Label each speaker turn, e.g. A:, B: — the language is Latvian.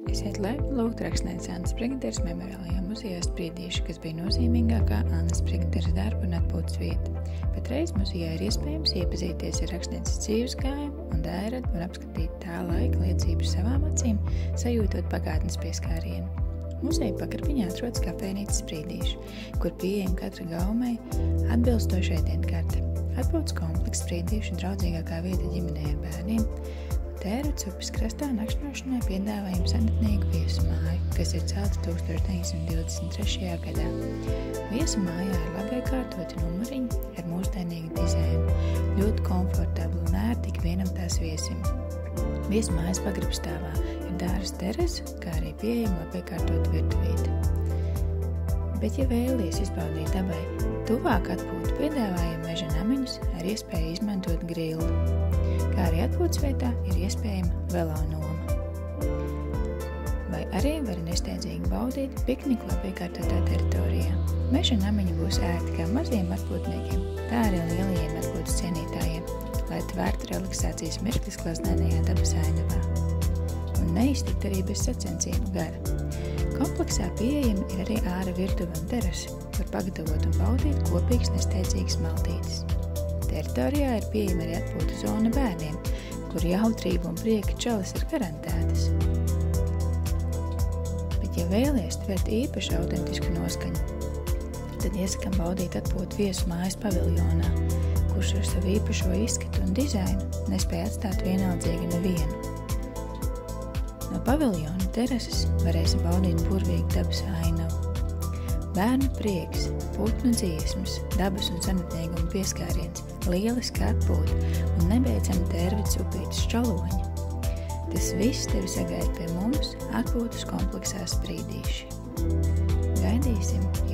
A: Esiet laipni lūgt rakstniece Annas Sprigaderes memoriālajā muzejā Sprīdīši, kas bija nozīmīgākā Annas Sprigaderes darba un atpūtas vieta. Patreiz muzejā ir iespējams iepazīties ar rakstnieces dzīves gājumu un dēļradu un apskatīt tā laika liecības savām acīm, sajūtot pagātnes pieskārienu. Muzeja pakarpiņā atrodas kafejnīca Sprīdīši, kur pieejama katra gaumei atbilstošai dienkarte. Atpūtas komplekss Sprīdīši ir draudzīgākā vieta ģimenei ar bērniem. Tērvets upes krastā nakšņošanai piedāvājam senatnieku viesu māju, kas ir celta 1923. gadā. Viesu mājā ir labi iekārtoti numuriņi ar mūsdienīgu dizainu, ļoti komfortabli un ērti ikvienam tās viesim. Viesu mājas pagrabstāvā ir dāras terasa, kā arī pieejama labi iekārtota virtuvīte. Bet, ja vēlies izbaudīt dabai tuvāk atpūtu, piedāvājam meža namiņus ar iespēju izmantot grilli. Kā arī atpūtas vietā ir iespējama velonoma. Vai arī var nesteidzīgi baudīt pikniku labi iekārtotā teritorijā. Meža namiņi būs ērti kā maziem atpūtniekiem, tā arī lielajiem atpūtas cienītājiem, lai tvērtu relaksācijas mirklis glaznēnajā dabas ainavā. Un neiztikt arī bez sacensību gara. Kompleksā pieejami ir arī āra virtuve un terase, kur pagatavot un baudīt kopīgas nesteidzīgas maltītes. Teritorijā ir pieejama arī atpūtu zona bērniem, kur jautrība un prieka čalis ir garantētas. Bet, ja vēlies tvert īpaši autentisku noskaņu, tad iesakam baudīt atpūtu viesu mājas paviljonā, kurš ar savu īpašo izskatu un dizainu nespēja atstāt vienaldzīgi nevienu. No paviljona terases varēsim baudīt burvīgu dabas ainavu. Bērnu prieks, putnu dziesmas, dabas un senatnieguma pieskāriens, lieliska atpūta un nebeidzama Tērvets upītes šķaloņa. Tas viss tevi sagaida pie mums atpūtas kompleksā Sprīdīši. Gaidīsim!